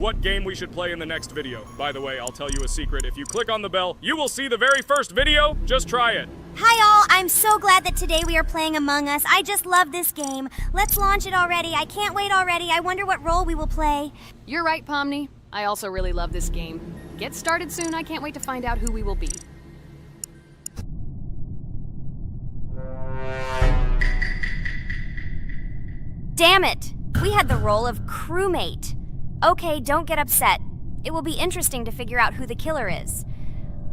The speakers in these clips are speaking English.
what game we should play in the next video. By the way, I'll tell you a secret. If you click on the bell, you will see the very first video. Just try it. Hi all, I'm so glad that today we are playing Among Us. I just love this game. Let's launch it already. I can't wait already. I wonder what role we will play. You're right, Pomni. I also really love this game. Get started soon. I can't wait to find out who we will be. Damn it! We had the role of crewmate. Okay, don't get upset. It will be interesting to figure out who the killer is.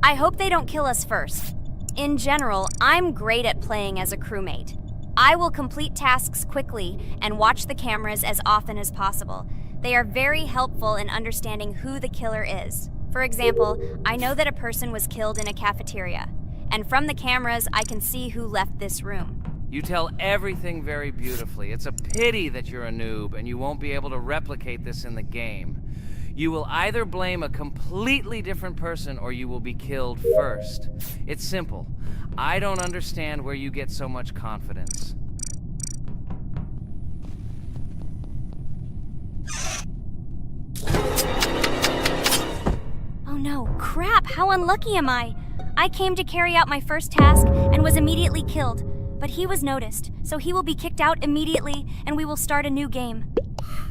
I hope they don't kill us first. In general, I'm great at playing as a crewmate. I will complete tasks quickly and watch the cameras as often as possible. They are very helpful in understanding who the killer is. For example, I know that a person was killed in a cafeteria, and from the cameras, I can see who left this room. You tell everything very beautifully. It's a pity that you're a noob and you won't be able to replicate this in the game. You will either blame a completely different person or you will be killed first. It's simple. I don't understand where you get so much confidence. Oh no, crap, how unlucky am I? I came to carry out my first task and was immediately killed. But he was noticed, so he will be kicked out immediately, and we will start a new game.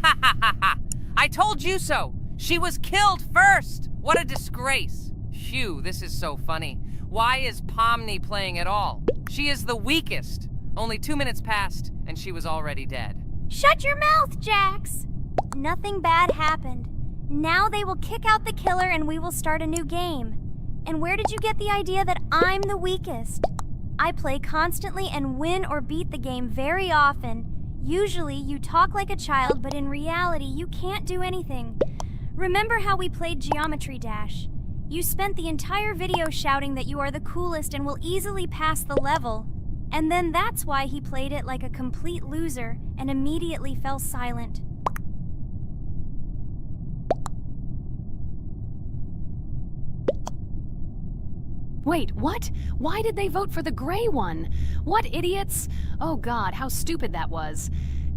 Ha ha ha ha! I told you so! She was killed first! What a disgrace! Phew, this is so funny. Why is Pomni playing at all? She is the weakest. Only 2 minutes passed, and she was already dead. Shut your mouth, Jax! Nothing bad happened. Now they will kick out the killer and we will start a new game. And where did you get the idea that I'm the weakest? I play constantly and win or beat the game very often. Usually, you talk like a child, but in reality, you can't do anything. Remember how we played Geometry Dash? You spent the entire video shouting that you are the coolest and will easily pass the level. And then that's why he played it like a complete loser and immediately fell silent. Wait, what? Why did they vote for the gray one? What idiots? Oh god, how stupid that was.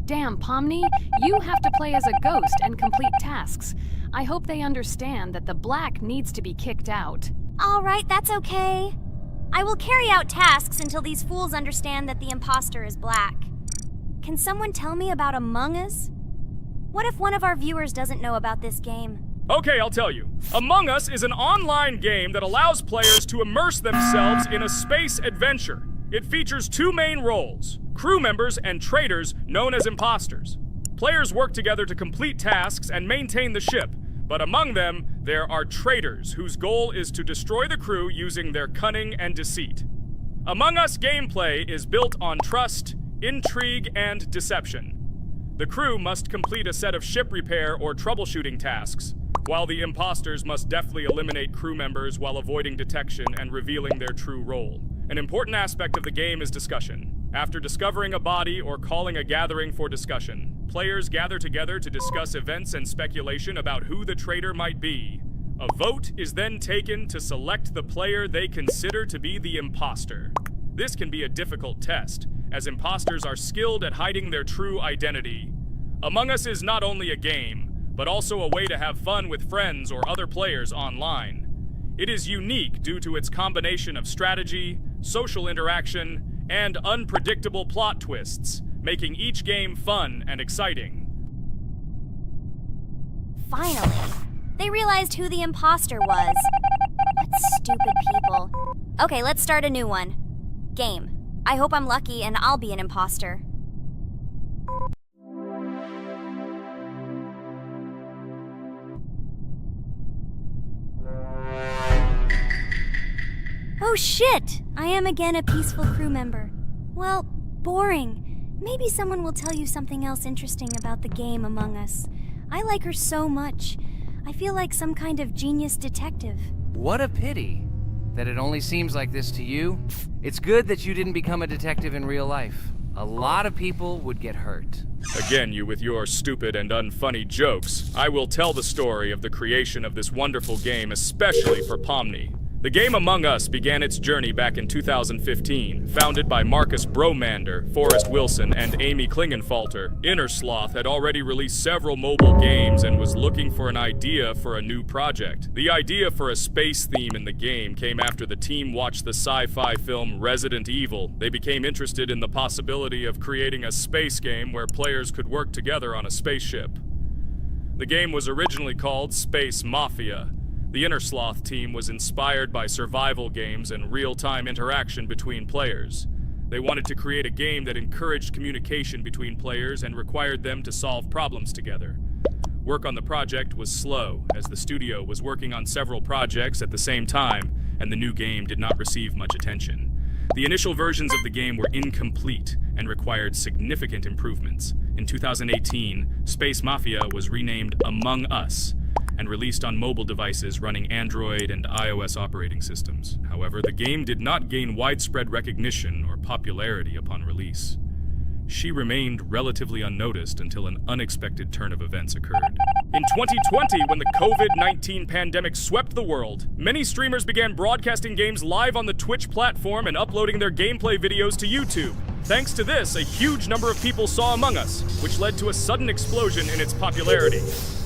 Damn, Pomni, you have to play as a ghost and complete tasks. I hope they understand that the black needs to be kicked out. All right, that's okay. I will carry out tasks until these fools understand that the imposter is black. Can someone tell me about Among Us? What if one of our viewers doesn't know about this game? Okay, I'll tell you. Among Us is an online game that allows players to immerse themselves in a space adventure. It features 2 main roles, crew members and traitors known as imposters. Players work together to complete tasks and maintain the ship, but among them, there are traitors whose goal is to destroy the crew using their cunning and deceit. Among Us gameplay is built on trust, intrigue, and deception. The crew must complete a set of ship repair or troubleshooting tasks, while the imposters must deftly eliminate crew members while avoiding detection and revealing their true role. An important aspect of the game is discussion. After discovering a body or calling a gathering for discussion, players gather together to discuss events and speculation about who the traitor might be. A vote is then taken to select the player they consider to be the imposter. This can be a difficult test, as imposters are skilled at hiding their true identity. Among Us is not only a game, but also a way to have fun with friends or other players online. It is unique due to its combination of strategy, social interaction, and unpredictable plot twists, making each game fun and exciting. Finally, they realized who the imposter was. What stupid people. Okay, let's start a new one. Game. I hope I'm lucky and I'll be an imposter. Oh shit! I am again a peaceful crew member. Well, boring. Maybe someone will tell you something else interesting about the game Among Us. I like her so much. I feel like some kind of genius detective. What a pity that it only seems like this to you. It's good that you didn't become a detective in real life. A lot of people would get hurt. Again, you with your stupid and unfunny jokes. I will tell the story of the creation of this wonderful game, especially for Pomni. The game Among Us began its journey back in 2015. Founded by Marcus Bromander, Forrest Wilson, and Amy Klingenfalter, Inner Sloth had already released several mobile games and was looking for an idea for a new project. The idea for a space theme in the game came after the team watched the sci-fi film Resident Evil. They became interested in the possibility of creating a space game where players could work together on a spaceship. The game was originally called Space Mafia. The Inner Sloth team was inspired by survival games and real-time interaction between players. They wanted to create a game that encouraged communication between players and required them to solve problems together. Work on the project was slow, as the studio was working on several projects at the same time, and the new game did not receive much attention. The initial versions of the game were incomplete and required significant improvements. In 2018, Space Mafia was renamed Among Us and released on mobile devices running Android and iOS operating systems. However, the game did not gain widespread recognition or popularity upon release. She remained relatively unnoticed until an unexpected turn of events occurred. In 2020, when the COVID-19 pandemic swept the world, many streamers began broadcasting games live on the Twitch platform and uploading their gameplay videos to YouTube. Thanks to this, a huge number of people saw Among Us, which led to a sudden explosion in its popularity.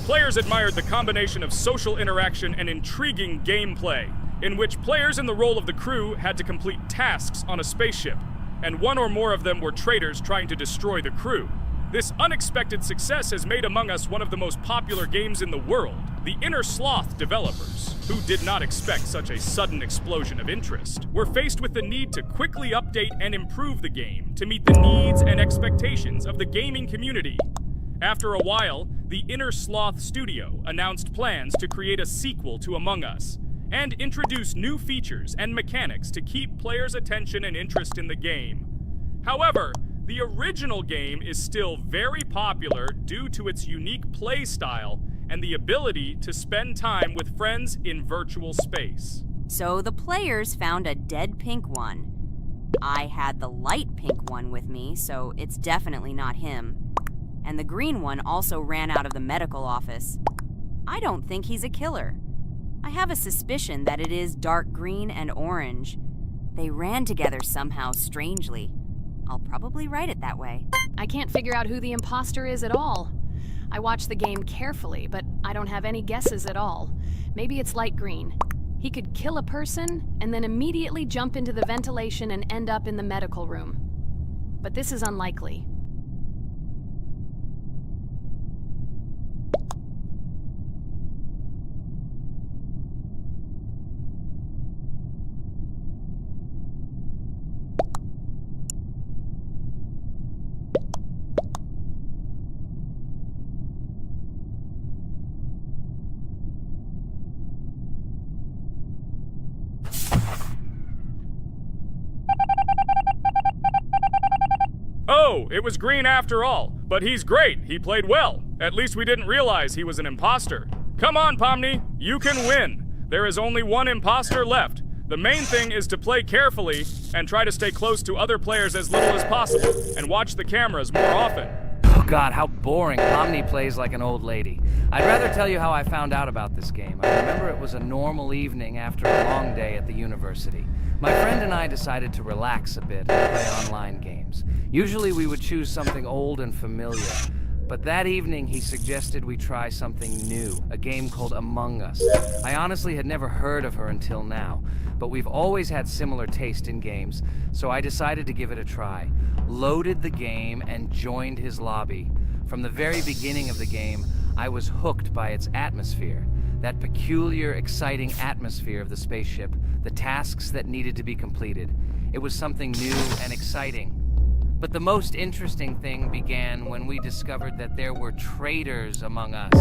Players admired the combination of social interaction and intriguing gameplay, in which players in the role of the crew had to complete tasks on a spaceship, and one or more of them were traitors trying to destroy the crew. This unexpected success has made Among Us one of the most popular games in the world. The Inner Sloth developers, who did not expect such a sudden explosion of interest, were faced with the need to quickly update and improve the game to meet the needs and expectations of the gaming community. After a while, the Inner Sloth studio announced plans to create a sequel to Among Us and introduce new features and mechanics to keep players' attention and interest in the game. However, the original game is still very popular due to its unique play style and the ability to spend time with friends in virtual space. So the players found a dead pink one. I had the light pink one with me, so it's definitely not him. And the green one also ran out of the medical office. I don't think he's a killer. I have a suspicion that it is dark green and orange. They ran together somehow strangely. I'll probably write it that way. I can't figure out who the imposter is at all. I watched the game carefully, but I don't have any guesses at all. Maybe it's light green. He could kill a person and then immediately jump into the ventilation and end up in the medical room. But this is unlikely. Oh, it was green after all. But he's great. He played well. At least we didn't realize he was an imposter. Come on, Pomni. You can win. There is only one imposter left. The main thing is to play carefully and try to stay close to other players as little as possible and watch the cameras more often. Oh God, how boring. Pomni plays like an old lady. I'd rather tell you how I found out about this game. I remember it was a normal evening after a long day at the university. My friend and I decided to relax a bit and play online games. Usually we would choose something old and familiar, but that evening he suggested we try something new, a game called Among Us. I honestly had never heard of her until now, but we've always had similar taste in games, so I decided to give it a try. Loaded the game and joined his lobby. From the very beginning of the game, I was hooked by its atmosphere. That peculiar, exciting atmosphere of the spaceship, the tasks that needed to be completed. It was something new and exciting. But the most interesting thing began when we discovered that there were traitors among us.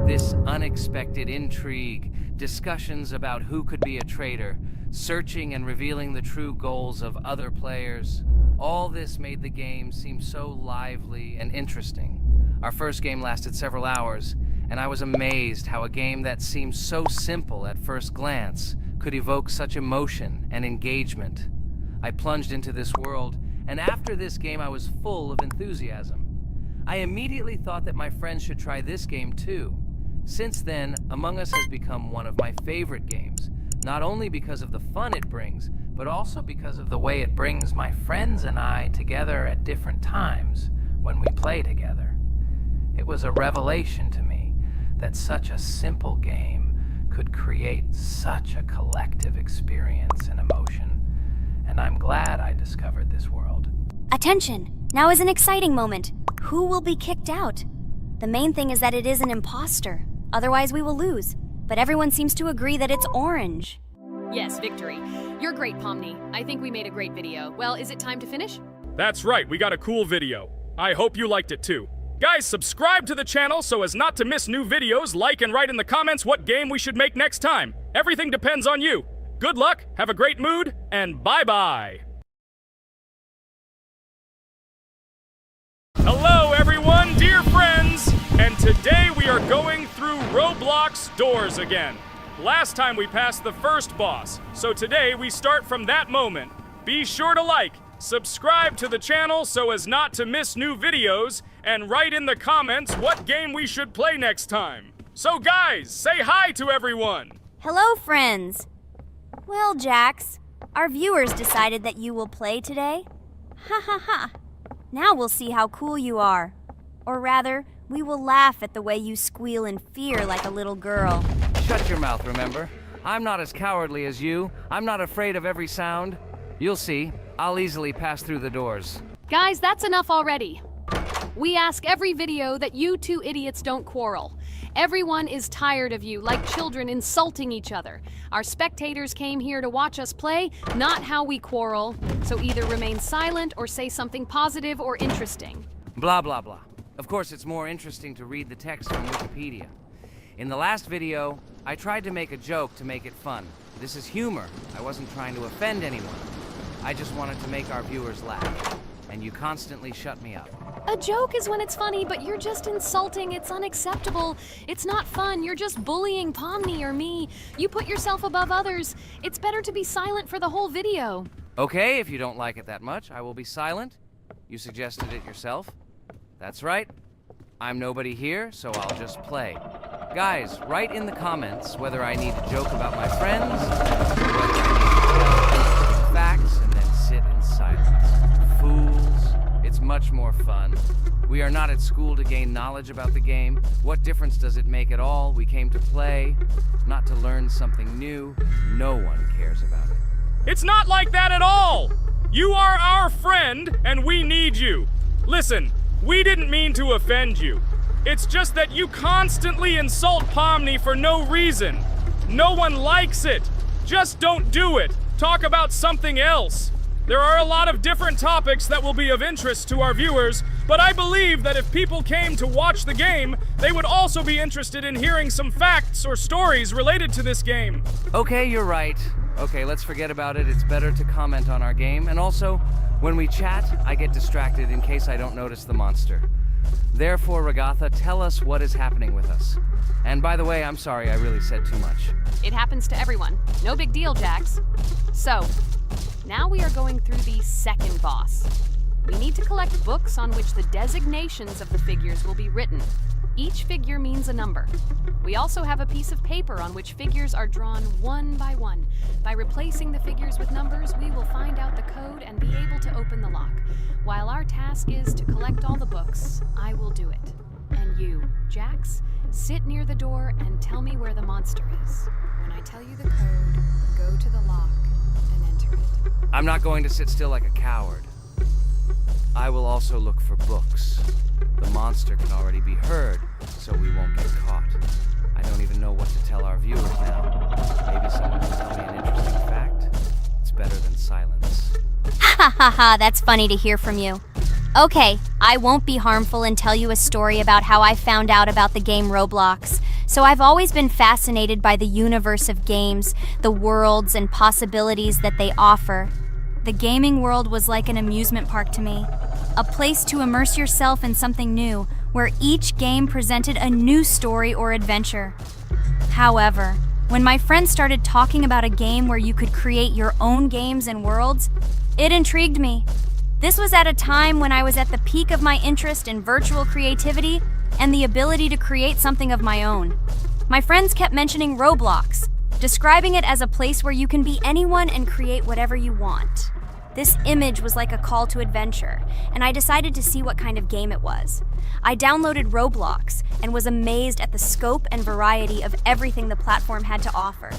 This unexpected intrigue, discussions about who could be a traitor, searching and revealing the true goals of other players. All this made the game seem so lively and interesting. Our first game lasted several hours, and I was amazed how a game that seemed so simple at first glance could evoke such emotion and engagement. I plunged into this world, and after this game I was full of enthusiasm. I immediately thought that my friends should try this game too. Since then, Among Us has become one of my favorite games, Not only because of the fun it brings, but also because of the way it brings my friends and I together at different times when we play together. It was a revelation to me that such a simple game could create such a collective experience and emotion, and I'm glad I discovered this world. Attention! Now is an exciting moment. Who will be kicked out? The main thing is that it is an imposter. Otherwise, we will lose. But everyone seems to agree that it's orange. Yes, victory. You're great, Pomni. I think we made a great video. Well, is it time to finish? That's right, we got a cool video. I hope you liked it too. Guys, subscribe to the channel so as not to miss new videos, like and write in the comments what game we should make next time. Everything depends on you. Good luck, have a great mood, and bye-bye. Hello everyone, dear friends! And today we are going through Roblox doors again. Last time we passed the first boss, so today we start from that moment. Be sure to like, subscribe to the channel so as not to miss new videos, and write in the comments what game we should play next time. So guys, say hi to everyone! Hello, friends! Well, Jax, our viewers decided that you will play today. Ha ha ha! Now we'll see how cool you are. Or rather, we will laugh at the way you squeal in fear like a little girl. Shut your mouth, remember? I'm not as cowardly as you. I'm not afraid of every sound. You'll see. I'll easily pass through the doors. Guys, that's enough already. We ask every video that you two idiots don't quarrel. Everyone is tired of you, like children insulting each other. Our spectators came here to watch us play, not how we quarrel. So either remain silent or say something positive or interesting. Blah, blah, blah. Of course, it's more interesting to read the text from Wikipedia. In the last video, I tried to make a joke to make it fun. This is humor. I wasn't trying to offend anyone. I just wanted to make our viewers laugh. And you constantly shut me up. A joke is when it's funny, but you're just insulting. It's unacceptable. It's not fun. You're just bullying Pomni or me. You put yourself above others. It's better to be silent for the whole video. Okay, if you don't like it that much, I will be silent. You suggested it yourself. That's right. I'm nobody here, so I'll just play. Guys, write in the comments whether I need to joke about my friends, or whether I need to give facts and then sit in silence. Fools. It's much more fun. We are not at school to gain knowledge about the game. What difference does it make at all? We came to play, not to learn something new. No one cares about it. It's not like that at all! You are our friend, and we need you. Listen, we didn't mean to offend you. It's just that you constantly insult Pomni for no reason. No one likes it. Just don't do it. Talk about something else. There are a lot of different topics that will be of interest to our viewers, but I believe that if people came to watch the game, they would also be interested in hearing some facts or stories related to this game. Okay, you're right. Okay, let's forget about it. It's better to comment on our game. And also, when we chat, I get distracted in case I don't notice the monster. Therefore, Ragatha, tell us what is happening with us. And by the way, I'm sorry, I really said too much. It happens to everyone. No big deal, Jax. So, now we are going through the second boss. We need to collect books on which the designations of the figures will be written. Each figure means a number. We also have a piece of paper on which figures are drawn one by one. By replacing the figures with numbers, we will find out the code and be able to open the lock. While our task is to collect all the books, I will do it. And you, Jax, sit near the door and tell me where the monster is. When I tell you the code, go to the lock and enter it. I'm not going to sit still like a coward. I will also look for books. The monster can already be heard, so we won't get caught. I don't even know what to tell our viewers now. Maybe someone can tell me an interesting fact. It's better than silence. Ha ha ha, that's funny to hear from you. Okay, I won't be harmful and tell you a story about how I found out about the game Roblox. So I've always been fascinated by the universe of games, the worlds and possibilities that they offer. The gaming world was like an amusement park to me. A place to immerse yourself in something new, where each game presented a new story or adventure. However, when my friends started talking about a game where you could create your own games and worlds, it intrigued me. This was at a time when I was at the peak of my interest in virtual creativity and the ability to create something of my own. My friends kept mentioning Roblox, describing it as a place where you can be anyone and create whatever you want. This image was like a call to adventure, and I decided to see what kind of game it was. I downloaded Roblox and was amazed at the scope and variety of everything the platform had to offer.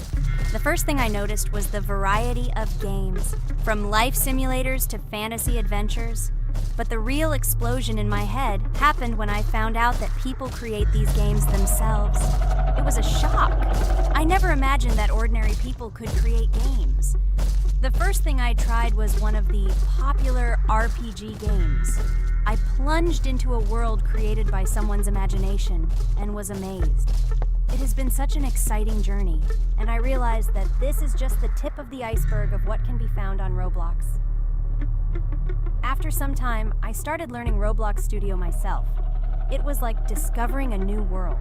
The first thing I noticed was the variety of games, from life simulators to fantasy adventures. But the real explosion in my head happened when I found out that people create these games themselves. It was a shock. I never imagined that ordinary people could create games. The first thing I tried was one of the popular RPG games. I plunged into a world created by someone's imagination and was amazed. It has been such an exciting journey, and I realized that this is just the tip of the iceberg of what can be found on Roblox. After some time, I started learning Roblox Studio myself. It was like discovering a new world.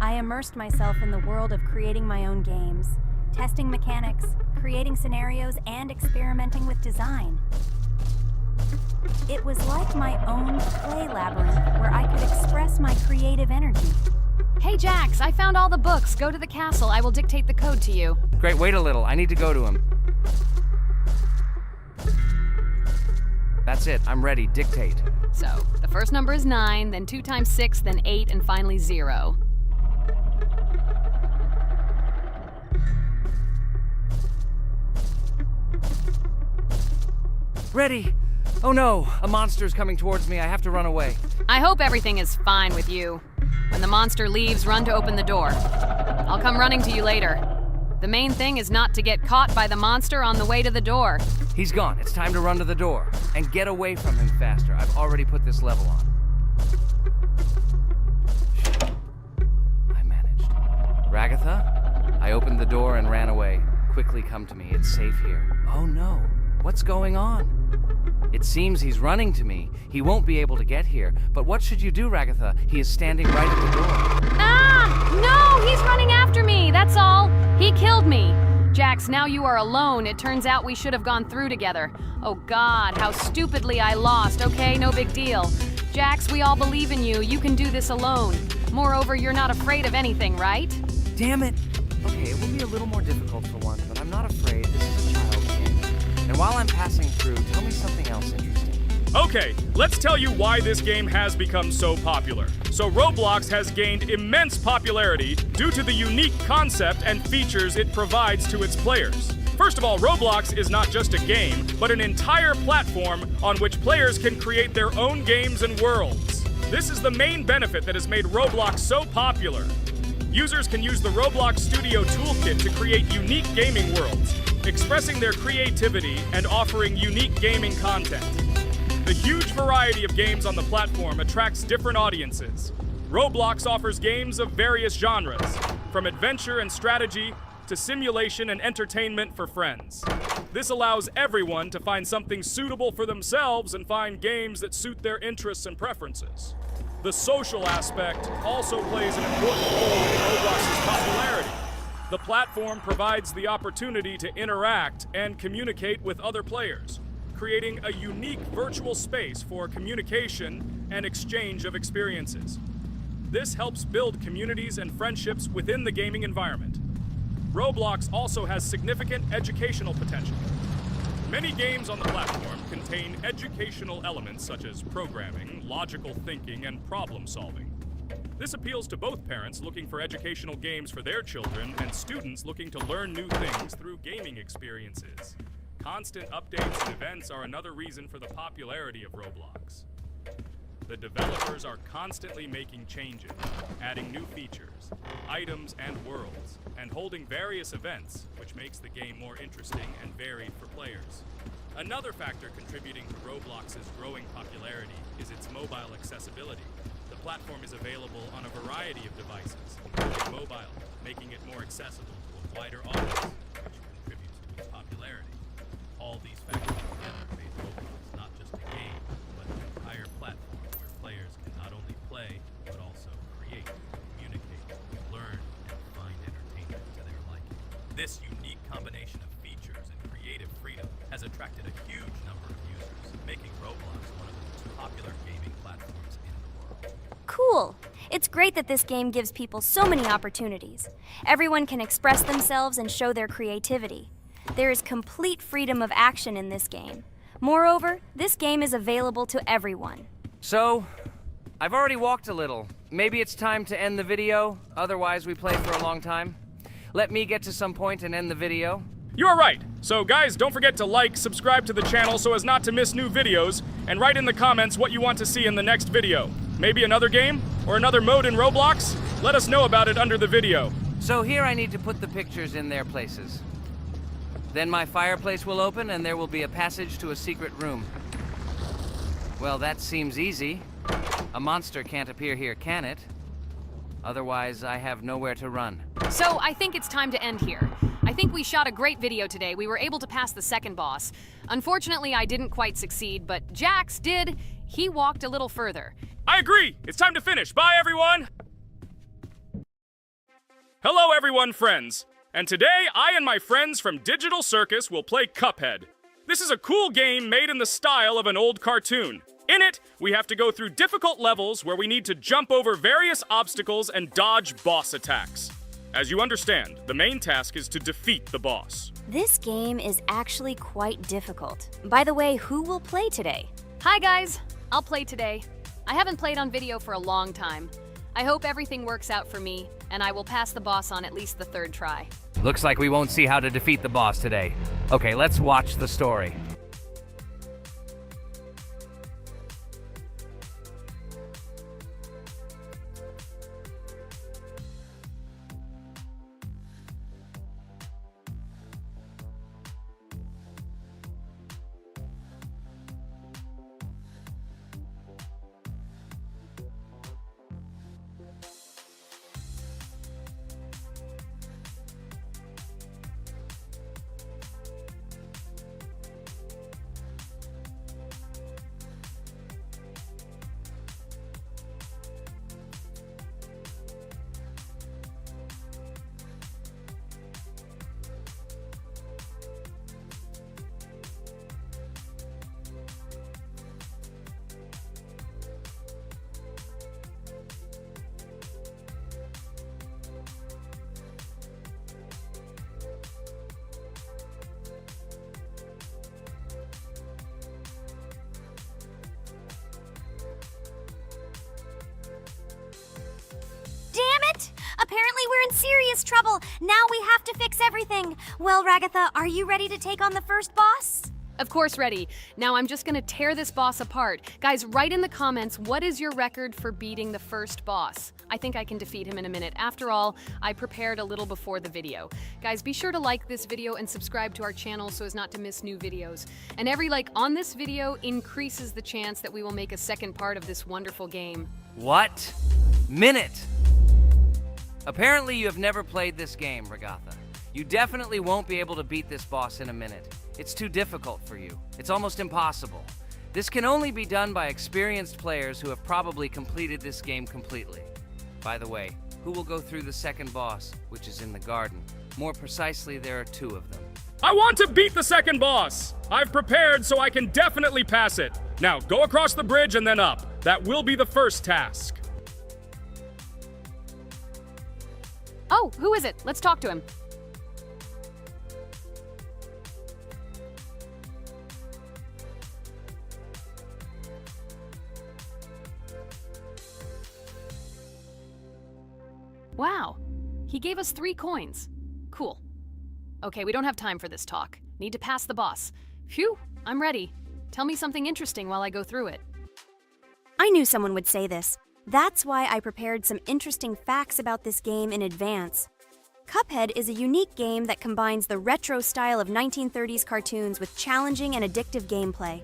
I immersed myself in the world of creating my own games, testing mechanics, creating scenarios, and experimenting with design. It was like my own play labyrinth where I could express my creative energy. Hey, Jax, I found all the books. Go to the castle. I will dictate the code to you. Great, wait a little. I need to go to him. That's it. I'm ready. Dictate. So, the first number is 9, then 2 times 6, then 8, and finally 0. Ready! Oh no! A monster's coming towards me. I have to run away. I hope everything is fine with you. When the monster leaves, run to open the door. I'll come running to you later. The main thing is not to get caught by the monster on the way to the door. He's gone. It's time to run to the door. And get away from him faster. I've already put this level on. I managed. Ragatha? I opened the door and ran away. Quickly come to me. It's safe here. Oh no. What's going on? It seems he's running to me. He won't be able to get here. But what should you do, Ragatha? He is standing right at the door. Ah! No! He's running after me! That's all! He killed me! Jax, now you are alone. It turns out we should have gone through together. Oh God, how stupidly I lost. Okay, no big deal. Jax, we all believe in you. You can do this alone. Moreover, you're not afraid of anything, right? Damn it! Okay, it will be a little more difficult for once, but I'm not afraid. This is a child's game. And while I'm passing through, tell me something else interesting. Okay, let's tell you why this game has become so popular. So Roblox has gained immense popularity due to the unique concept and features it provides to its players. First of all, Roblox is not just a game, but an entire platform on which players can create their own games and worlds. This is the main benefit that has made Roblox so popular. Users can use the Roblox Studio toolkit to create unique gaming worlds, expressing their creativity and offering unique gaming content. The huge variety of games on the platform attracts different audiences. Roblox offers games of various genres, from adventure and strategy to simulation and entertainment for friends. This allows everyone to find something suitable for themselves and find games that suit their interests and preferences. The social aspect also plays an important role in Roblox's popularity. The platform provides the opportunity to interact and communicate with other players, creating a unique virtual space for communication and exchange of experiences. This helps build communities and friendships within the gaming environment. Roblox also has significant educational potential. Many games on the platform contain educational elements such as programming, logical thinking, and problem solving. This appeals to both parents looking for educational games for their children and students looking to learn new things through gaming experiences. Constant updates and events are another reason for the popularity of Roblox. The developers are constantly making changes, adding new features, items, and worlds, and holding various events, which makes the game more interesting and varied for players. Another factor contributing to Roblox's growing popularity is its mobile accessibility. The platform is available on a variety of devices, including mobile, making it more accessible to a wider audience, which contributes to its popularity. All these factors together make Roblox not just a game, but an entire platform where players can not only play, but also create, communicate, learn, and find entertainment to their liking. This unique combination of features and creative freedom has attracted a huge number of users, making Roblox one of the most popular gaming platforms in the world. Cool. It's great that this game gives people so many opportunities. Everyone can express themselves and show their creativity. There is complete freedom of action in this game. Moreover, this game is available to everyone. So, I've already walked a little. Maybe it's time to end the video, otherwise we play for a long time. Let me get to some point and end the video. You're right. So guys, don't forget to like, subscribe to the channel so as not to miss new videos, and write in the comments what you want to see in the next video. Maybe another game? Or another mode in Roblox? Let us know about it under the video. So here I need to put the pictures in their places. Then my fireplace will open and there will be a passage to a secret room. Well, that seems easy. A monster can't appear here, can it? Otherwise, I have nowhere to run. So I think it's time to end here. I think we shot a great video today. We were able to pass the second boss. Unfortunately, I didn't quite succeed, but Jax did. He walked a little further. I agree! It's time to finish. Bye, everyone! Hello, everyone, friends. And today, I and my friends from Digital Circus will play Cuphead. This is a cool game made in the style of an old cartoon. In it, we have to go through difficult levels where we need to jump over various obstacles and dodge boss attacks. As you understand, the main task is to defeat the boss. This game is actually quite difficult. By the way, who will play today? Hi guys, I'll play today. I haven't played on video for a long time. I hope everything works out for me, and I will pass the boss on at least the third try. Looks like we won't see how to defeat the boss today. Okay, let's watch the story. Apparently we're in serious trouble. Now we have to fix everything. Well, Ragatha, are you ready to take on the first boss? Of course, ready. Now I'm just gonna tear this boss apart. Guys, write in the comments, what is your record for beating the first boss? I think I can defeat him in a minute. After all, I prepared a little before the video. Guys, be sure to like this video and subscribe to our channel so as not to miss new videos. And every like on this video increases the chance that we will make a second part of this wonderful game. What? Minute! Apparently you have never played this game, Ragatha. You definitely won't be able to beat this boss in a minute. It's too difficult for you. It's almost impossible. This can only be done by experienced players who have probably completed this game completely. By the way, who will go through the second boss, which is in the garden? More precisely, there are two of them. I want to beat the second boss! I've prepared so I can definitely pass it. Now, go across the bridge and then up. That will be the first task. Oh, who is it? Let's talk to him. Wow, he gave us 3 coins. Cool. Okay, we don't have time for this talk. Need to pass the boss. Phew, I'm ready. Tell me something interesting while I go through it. I knew someone would say this. That's why I prepared some interesting facts about this game in advance. Cuphead is a unique game that combines the retro style of 1930s cartoons with challenging and addictive gameplay.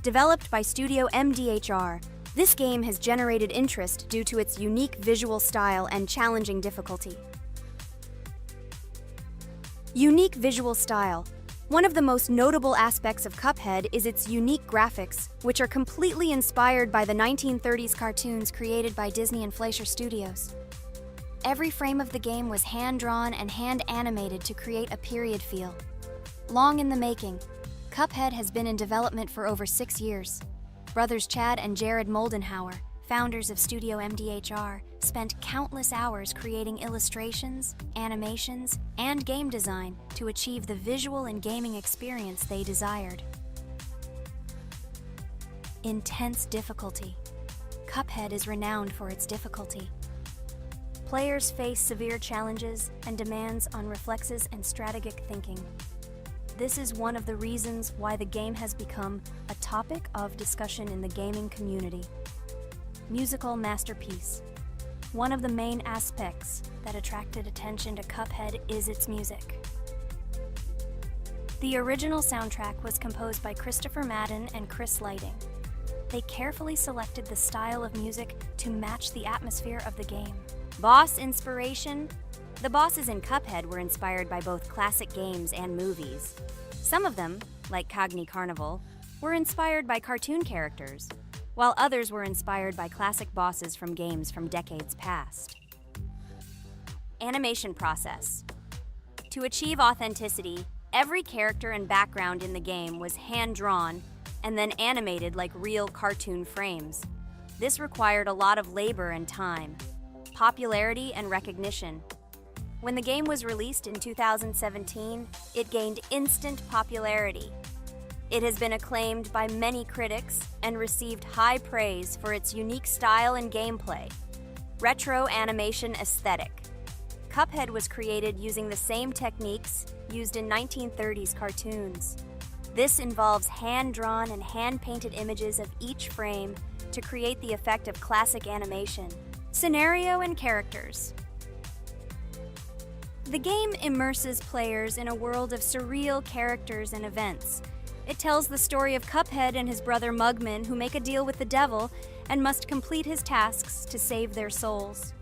Developed by Studio MDHR, this game has generated interest due to its unique visual style and challenging difficulty. Unique visual style. One of the most notable aspects of Cuphead is its unique graphics, which are completely inspired by the 1930s cartoons created by Disney and Fleischer Studios. Every frame of the game was hand-drawn and hand-animated to create a period feel. Long in the making, Cuphead has been in development for over 6 years. Brothers Chad and Jared Moldenhauer, founders of Studio MDHR, spent countless hours creating illustrations, animations, and game design to achieve the visual and gaming experience they desired. Intense difficulty. Cuphead is renowned for its difficulty. Players face severe challenges and demands on reflexes and strategic thinking. This is one of the reasons why the game has become a topic of discussion in the gaming community. Musical masterpiece. One of the main aspects that attracted attention to Cuphead is its music. The original soundtrack was composed by Christopher Madden and Chris Lighting. They carefully selected the style of music to match the atmosphere of the game. Boss inspiration. The bosses in Cuphead were inspired by both classic games and movies. Some of them, like Cogni Carnival, were inspired by cartoon characters, while others were inspired by classic bosses from games from decades past. Animation process. To achieve authenticity, every character and background in the game was hand-drawn and then animated like real cartoon frames. This required a lot of labor and time, popularity and recognition. When the game was released in 2017, it gained instant popularity. It has been acclaimed by many critics and received high praise for its unique style and gameplay. Retro animation aesthetic. Cuphead was created using the same techniques used in 1930s cartoons. This involves hand-drawn and hand-painted images of each frame to create the effect of classic animation. Scenario and characters. The game immerses players in a world of surreal characters and events. It tells the story of Cuphead and his brother Mugman, who make a deal with the devil and must complete his tasks to save their souls.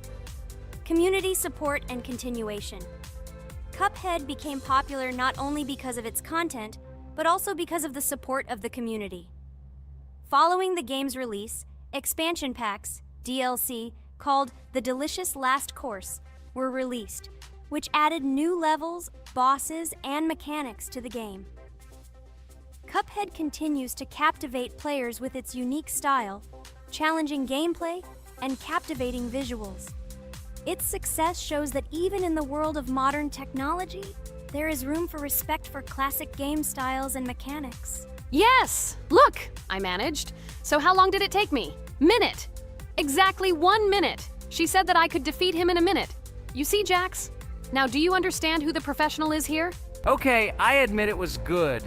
Community support and continuation. Cuphead became popular not only because of its content, but also because of the support of the community. Following the game's release, expansion packs, DLC, called The Delicious Last Course, were released, which added new levels, bosses, and mechanics to the game. Cuphead continues to captivate players with its unique style, challenging gameplay, and captivating visuals. Its success shows that even in the world of modern technology, there is room for respect for classic game styles and mechanics. Yes! Look! I managed. So how long did it take me? Minute! Exactly 1 minute! She said that I could defeat him in a minute. You see, Jax? Now, do you understand who the professional is here? Okay, I admit it was good.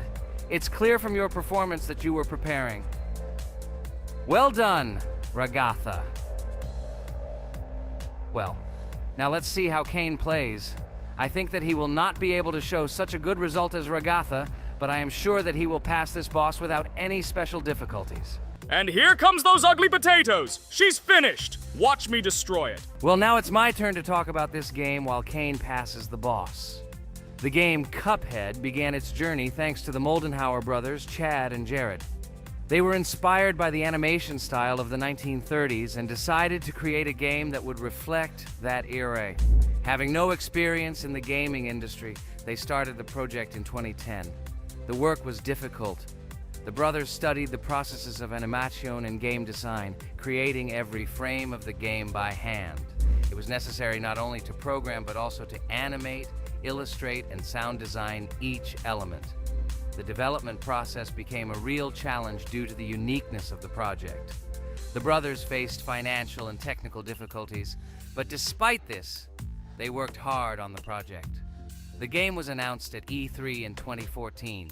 It's clear from your performance that you were preparing. Well done, Ragatha. Well, now let's see how Kane plays. I think that he will not be able to show such a good result as Ragatha, but I am sure that he will pass this boss without any special difficulties. And here comes those ugly potatoes! She's finished! Watch me destroy it. Well, now it's my turn to talk about this game while Kane passes the boss. The game Cuphead began its journey thanks to the Moldenhauer brothers, Chad and Jared. They were inspired by the animation style of the 1930s and decided to create a game that would reflect that era. Having no experience in the gaming industry, they started the project in 2010. The work was difficult. The brothers studied the processes of animation and game design, creating every frame of the game by hand. It was necessary not only to program, but also to animate, illustrate, and sound design each element. The development process became a real challenge due to the uniqueness of the project. The brothers faced financial and technical difficulties, but despite this, they worked hard on the project. The game was announced at E3 in 2014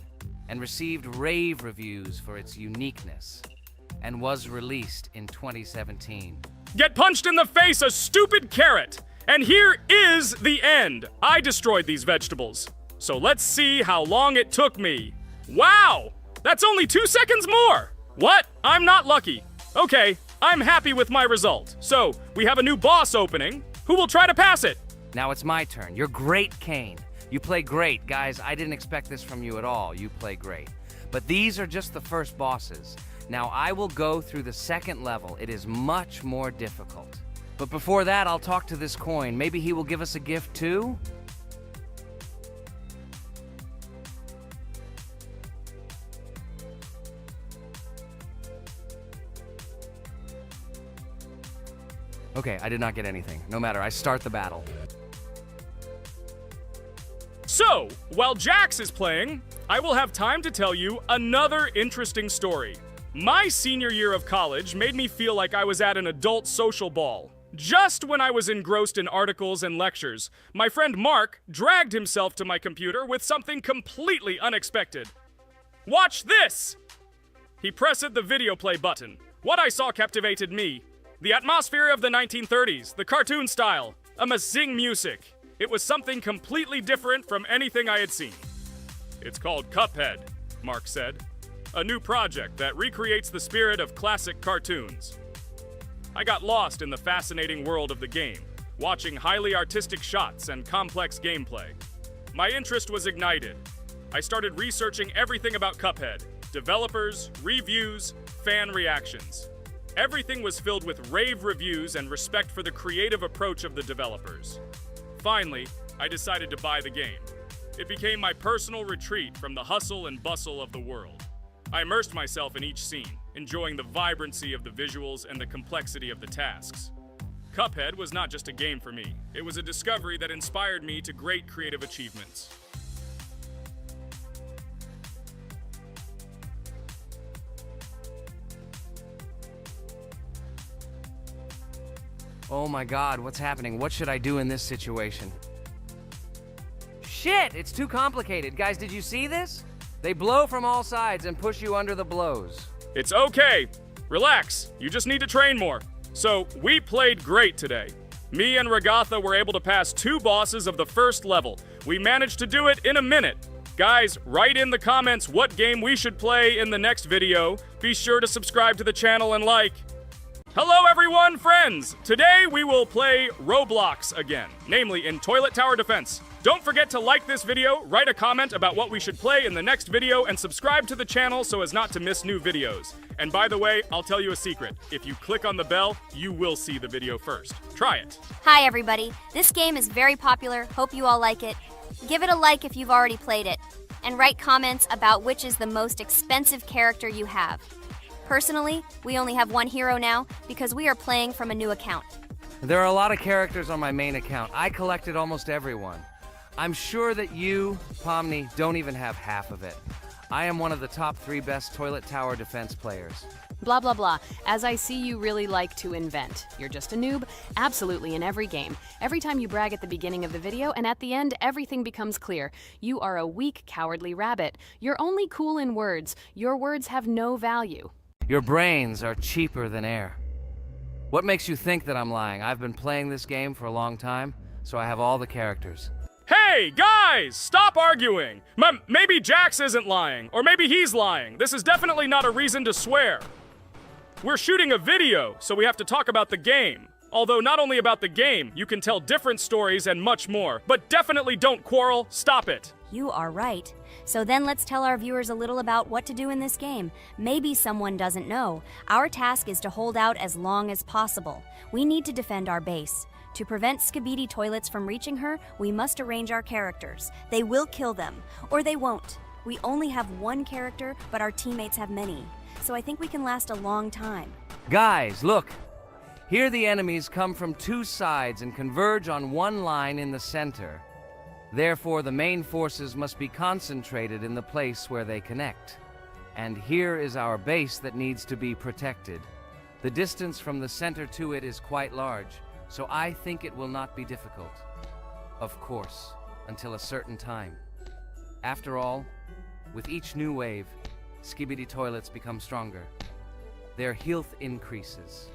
and received rave reviews for its uniqueness, and was released in 2017. Get punched in the face, a stupid carrot! And here is the end. I destroyed these vegetables. So let's see how long it took me. Wow! That's only 2 seconds more! What? I'm not lucky. Okay, I'm happy with my result. So, we have a new boss opening. Who will try to pass it? Now it's my turn. You're great, Kane. You play great. Guys, I didn't expect this from you at all. You play great. But these are just the first bosses. Now I will go through the second level. It is much more difficult. But before that, I'll talk to this coin. Maybe he will give us a gift too? Okay, I did not get anything. No matter, I start the battle. So, while Jax is playing, I will have time to tell you another interesting story. My senior year of college made me feel like I was at an adult social ball. Just when I was engrossed in articles and lectures, my friend Mark dragged himself to my computer with something completely unexpected. Watch this! He pressed the video play button. What I saw captivated me. The atmosphere of the 1930s, the cartoon style, amazing music. It was something completely different from anything I had seen. It's called Cuphead, Mark said. A new project that recreates the spirit of classic cartoons. I got lost in the fascinating world of the game, watching highly artistic shots and complex gameplay. My interest was ignited. I started researching everything about Cuphead, developers, reviews, fan reactions. Everything was filled with rave reviews and respect for the creative approach of the developers. Finally, I decided to buy the game. It became my personal retreat from the hustle and bustle of the world. I immersed myself in each scene, enjoying the vibrancy of the visuals and the complexity of the tasks. Cuphead was not just a game for me. It was a discovery that inspired me to great creative achievements. Oh my god, what's happening? What should I do in this situation? Shit, it's too complicated. Guys, did you see this? They blow from all sides and push you under the blows. It's okay. Relax. You just need to train more. So, we played great today. Me and Ragatha were able to pass 2 bosses of the first level. We managed to do it in a minute. Guys, write in the comments what game we should play in the next video. Be sure to subscribe to the channel and like. Hello everyone, friends! Today we will play Roblox again, namely in Toilet Tower Defense. Don't forget to like this video, write a comment about what we should play in the next video, and subscribe to the channel so as not to miss new videos. And by the way, I'll tell you a secret. If you click on the bell, you will see the video first. Try it. Hi, everybody. This game is very popular. Hope you all like it. Give it a like if you've already played it. And write comments about which is the most expensive character you have. Personally, we only have one hero now because we are playing from a new account. There are a lot of characters on my main account. I collected almost everyone. I'm sure that you, Pomni, don't even have half of it. I am one of the top 3 best Toilet Tower Defense players. Blah, blah, blah. As I see, you really like to invent. You're just a noob, absolutely in every game. Every time you brag at the beginning of the video, and at the end, everything becomes clear. You are a weak, cowardly rabbit. You're only cool in words. Your words have no value. Your brains are cheaper than air. What makes you think that I'm lying? I've been playing this game for a long time, so I have all the characters. Hey, guys! Stop arguing! Maybe Jax isn't lying, or maybe he's lying. This is definitely not a reason to swear. We're shooting a video, so we have to talk about the game. Although not only about the game, you can tell different stories and much more. But definitely don't quarrel. Stop it. You are right. So then let's tell our viewers a little about what to do in this game. Maybe someone doesn't know. Our task is to hold out as long as possible. We need to defend our base. To prevent Skibidi Toilets from reaching her, we must arrange our characters. They will kill them, or they won't. We only have one character, but our teammates have many. So I think we can last a long time. Guys, look! Here the enemies come from 2 sides and converge on one line in the center. Therefore, the main forces must be concentrated in the place where they connect. And here is our base that needs to be protected. The distance from the center to it is quite large, so I think it will not be difficult. Of course, until a certain time. After all, with each new wave, Skibidi Toilets become stronger. Their health increases,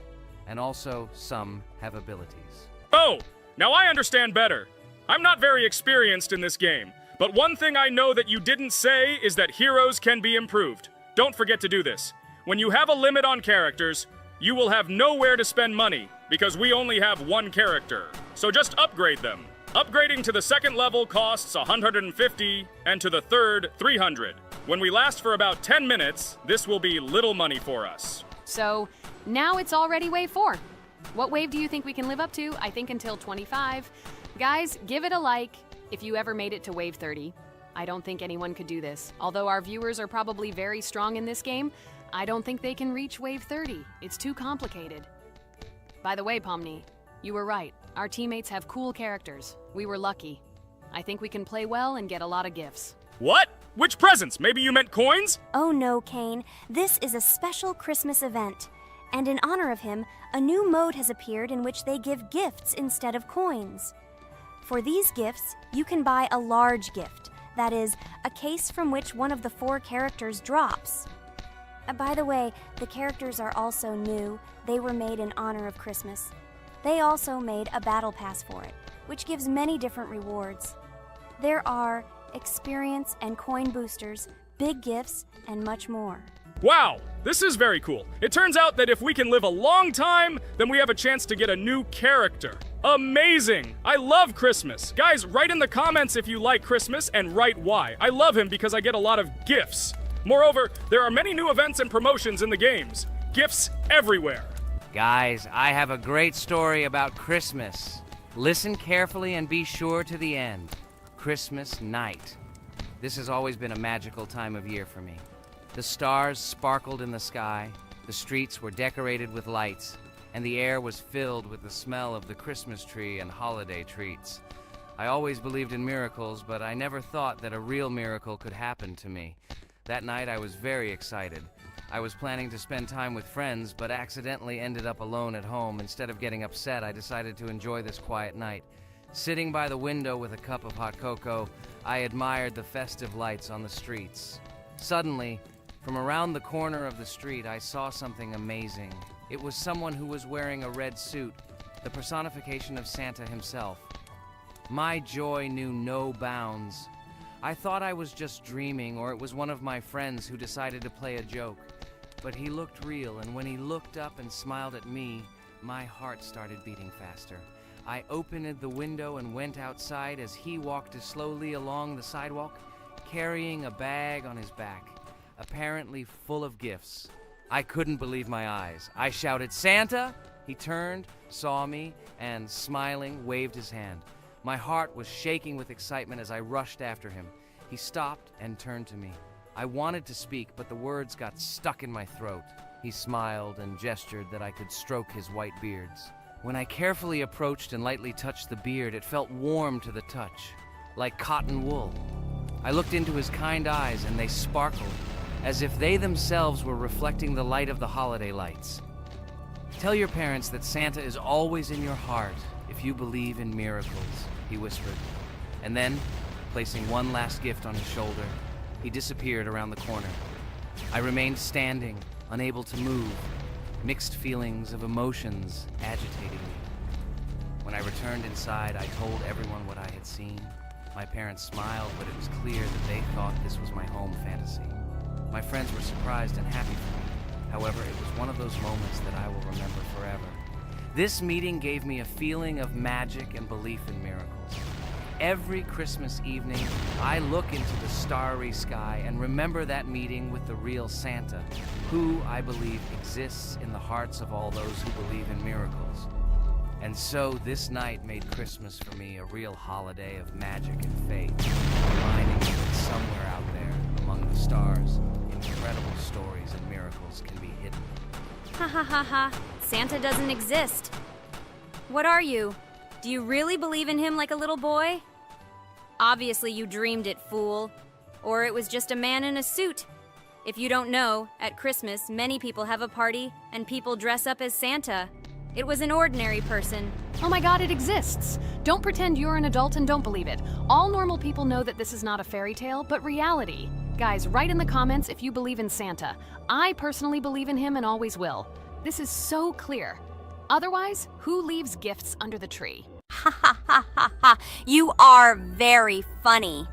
and also some have abilities. Oh, now I understand better. I'm not very experienced in this game, but one thing I know that you didn't say is that heroes can be improved. Don't forget to do this. When you have a limit on characters, you will have nowhere to spend money, because we only have one character. So just upgrade them. Upgrading to the 2nd level costs 150, and to the 3rd, 300. When we last for about 10 minutes, this will be little money for us. So, now it's already wave 4. What wave do you think we can live up to? I think until 25. Guys, give it a like if you ever made it to wave 30. I don't think anyone could do this. Although our viewers are probably very strong in this game, I don't think they can reach wave 30. It's too complicated. By the way, Pomni, you were right. Our teammates have cool characters. We were lucky. I think we can play well and get a lot of gifts. What? Which presents? Maybe you meant coins? Oh no, Kane. This is a special Christmas event. And in honor of him, a new mode has appeared in which they give gifts instead of coins. For these gifts, you can buy a large gift. That is, a case from which one of the 4 characters drops. By the way, the characters are also new. They were made in honor of Christmas. They also made a battle pass for it, which gives many different rewards. There are experience and coin boosters, big gifts, and much more. Wow, this is very cool. It turns out that if we can live a long time, then we have a chance to get a new character. Amazing! I love Christmas. Guys, write in the comments if you like Christmas and write why. I love him because I get a lot of gifts. Moreover, there are many new events and promotions in the games. Gifts everywhere. Guys, I have a great story about Christmas. Listen carefully and be sure to the end. Christmas night. This has always been a magical time of year for me. The stars sparkled in the sky, the streets were decorated with lights, and the air was filled with the smell of the Christmas tree and holiday treats. I always believed in miracles, but I never thought that a real miracle could happen to me. That night I was very excited. I was planning to spend time with friends, but accidentally ended up alone at home. Instead of getting upset, I decided to enjoy this quiet night. Sitting by the window with a cup of hot cocoa, I admired the festive lights on the streets. Suddenly, from around the corner of the street, I saw something amazing. It was someone who was wearing a red suit, the personification of Santa himself. My joy knew no bounds. I thought I was just dreaming, or it was one of my friends who decided to play a joke. But he looked real, and when he looked up and smiled at me, my heart started beating faster. I opened the window and went outside as he walked slowly along the sidewalk, carrying a bag on his back, apparently full of gifts. I couldn't believe my eyes. I shouted, "Santa!" He turned, saw me, and smiling, waved his hand. My heart was shaking with excitement as I rushed after him. He stopped and turned to me. I wanted to speak, but the words got stuck in my throat. He smiled and gestured that I could stroke his white beards. When I carefully approached and lightly touched the beard, it felt warm to the touch, like cotton wool. I looked into his kind eyes, and they sparkled, as if they themselves were reflecting the light of the holiday lights. "Tell your parents that Santa is always in your heart if you believe in miracles," he whispered. And then, placing one last gift on his shoulder, he disappeared around the corner. I remained standing, unable to move. Mixed feelings of emotions agitating me. When I returned inside, I told everyone what I had seen. My parents smiled, but it was clear that they thought this was my home fantasy. My friends were surprised and happy for me. However, it was one of those moments that I will remember forever. This meeting gave me a feeling of magic and belief in miracles. Every Christmas evening, I look into the starry sky and remember that meeting with the real Santa, who, I believe, exists in the hearts of all those who believe in miracles. And so this night made Christmas for me a real holiday of magic and faith, reminding me that somewhere out there, among the stars, incredible stories and miracles can be hidden. Ha ha ha ha. Santa doesn't exist. What are you? Do you really believe in him like a little boy? Obviously you dreamed it, fool. Or it was just a man in a suit. If you don't know, at Christmas, many people have a party and people dress up as Santa. It was an ordinary person. Oh my god, it exists! Don't pretend you're an adult and don't believe it. All normal people know that this is not a fairy tale, but reality. Guys, write in the comments if you believe in Santa. I personally believe in him and always will. This is so clear. Otherwise, who leaves gifts under the tree? Ha ha ha ha ha. You are very funny.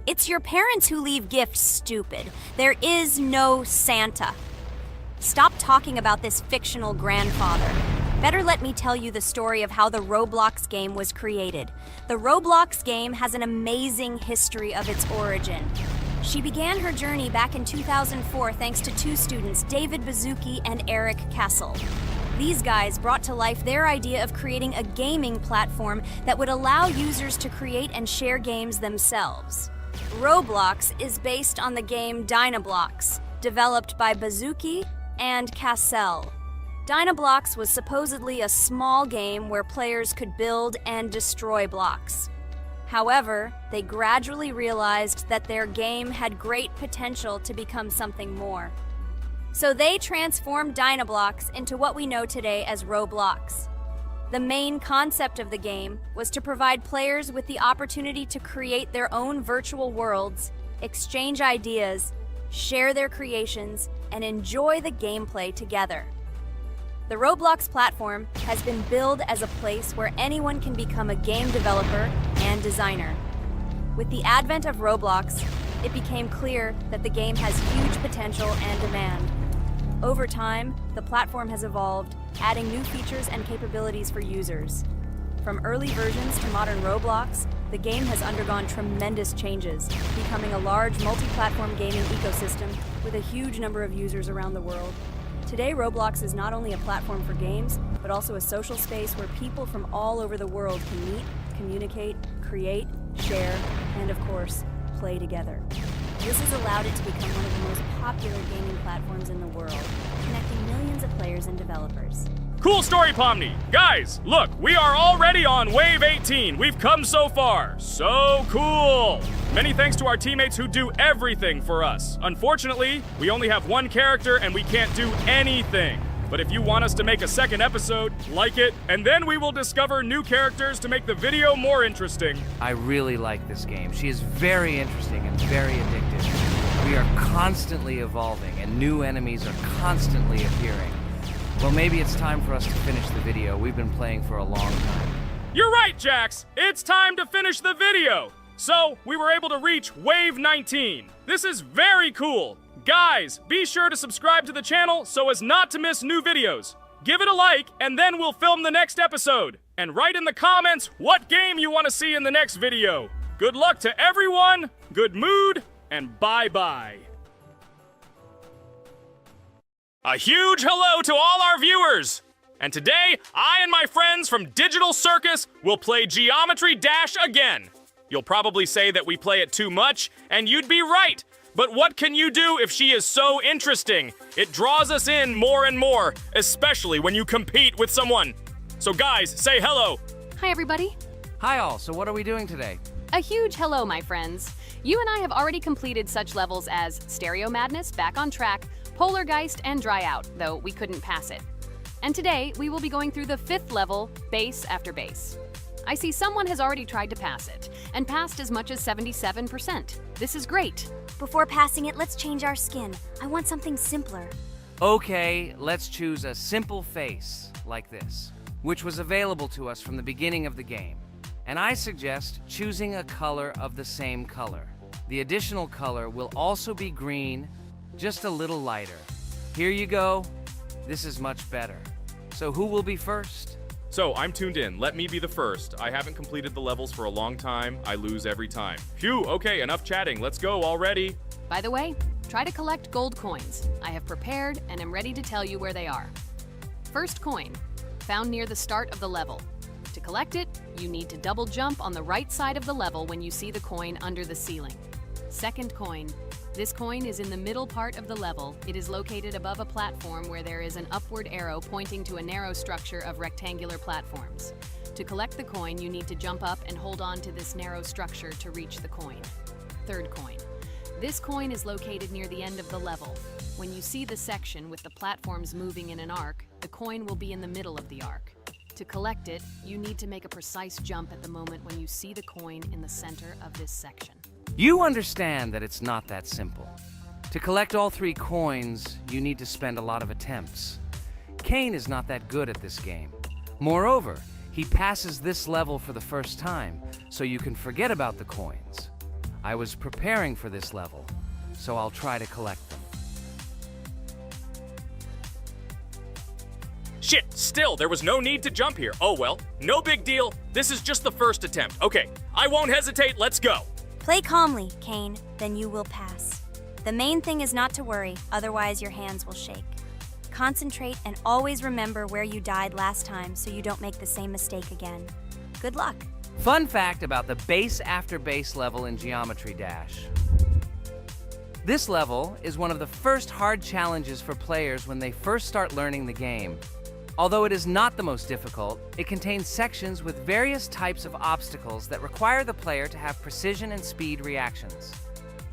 It's your parents who leave gifts, stupid. There is no Santa. Stop talking about this fictional grandfather. Better let me tell you the story of how the Roblox game was created. The Roblox game has an amazing history of its origin. She began her journey back in 2004 thanks to 2 students, David Bazuki and Eric Castle. These guys brought to life their idea of creating a gaming platform that would allow users to create and share games themselves. Roblox is based on the game Dynablox, developed by Bazuki and Cassell. Dynablocks was supposedly a small game where players could build and destroy blocks. However, they gradually realized that their game had great potential to become something more. So they transformed Dynablocks into what we know today as Roblox. The main concept of the game was to provide players with the opportunity to create their own virtual worlds, exchange ideas, share their creations, and enjoy the gameplay together. The Roblox platform has been billed as a place where anyone can become a game developer and designer. With the advent of Roblox, it became clear that the game has huge potential and demand. Over time, the platform has evolved, adding new features and capabilities for users. From early versions to modern Roblox, the game has undergone tremendous changes, becoming a large multi-platform gaming ecosystem with a huge number of users around the world. Today, Roblox is not only a platform for games, but also a social space where people from all over the world can meet, communicate, create, share, and of course, play together. This has allowed it to become one of the most popular gaming platforms in the world, connecting millions of players and developers. Cool story, Pomni. Guys, look, we are already on Wave 18. We've come so far. So cool. Many thanks to our teammates who do everything for us. Unfortunately, we only have one character and we can't do anything. But if you want us to make a second episode, like it, and then we will discover new characters to make the video more interesting. I really like this game. She is very interesting and very addictive. We are constantly evolving and new enemies are constantly appearing. Well, maybe it's time for us to finish the video. We've been playing for a long time. You're right, Jax. It's time to finish the video. So, we were able to reach Wave 19. This is very cool. Guys, be sure to subscribe to the channel so as not to miss new videos. Give it a like, and then we'll film the next episode. And write in the comments what game you want to see in the next video. Good luck to everyone, good mood, and bye-bye. A huge hello to all our viewers! And today, I and my friends from Digital Circus will play Geometry Dash again. You'll probably say that we play it too much, and you'd be right. But what can you do if she is so interesting? It draws us in more and more, especially when you compete with someone. So guys, say hello. Hi, everybody. Hi all, so what are we doing today? A huge hello, my friends. You and I have already completed such levels as Stereo Madness, Back on Track, Polargeist, and Dry Out, though we couldn't pass it. And today, we will be going through the 5th level, Base After Base. I see someone has already tried to pass it, and passed as much as 77%. This is great. Before passing it, let's change our skin. I want something simpler. Okay, let's choose a simple face, like this, which was available to us from the beginning of the game. And I suggest choosing a color of the same color. The additional color will also be green, just a little lighter. Here you go. This is much better. So who will be first? So, I'm tuned in. Let me be the first. I haven't completed the levels for a long time. I lose every time. Phew, okay, enough chatting. Let's go already. By the way, try to collect gold coins. I have prepared and am ready to tell you where they are. First coin, found near the start of the level. To collect it, you need to double jump on the right side of the level when you see the coin under the ceiling. Second coin. This coin is in the middle part of the level. It is located above a platform where there is an upward arrow pointing to a narrow structure of rectangular platforms. To collect the coin, you need to jump up and hold on to this narrow structure to reach the coin. Third coin. This coin is located near the end of the level. When you see the section with the platforms moving in an arc, the coin will be in the middle of the arc. To collect it, you need to make a precise jump at the moment when you see the coin in the center of this section. You understand that it's not that simple. To collect all 3 coins, you need to spend a lot of attempts. Kane is not that good at this game. Moreover, he passes this level for the first time, so you can forget about the coins. I was preparing for this level, so I'll try to collect them. Shit, still, there was no need to jump here. Oh well, no big deal. This is just the first attempt. Okay, I won't hesitate, let's go. Play calmly, Kane, then you will pass. The main thing is not to worry, otherwise your hands will shake. Concentrate and always remember where you died last time so you don't make the same mistake again. Good luck. Fun fact about the Base After Base level in Geometry Dash. This level is one of the first hard challenges for players when they first start learning the game. Although it is not the most difficult, it contains sections with various types of obstacles that require the player to have precision and speed reactions.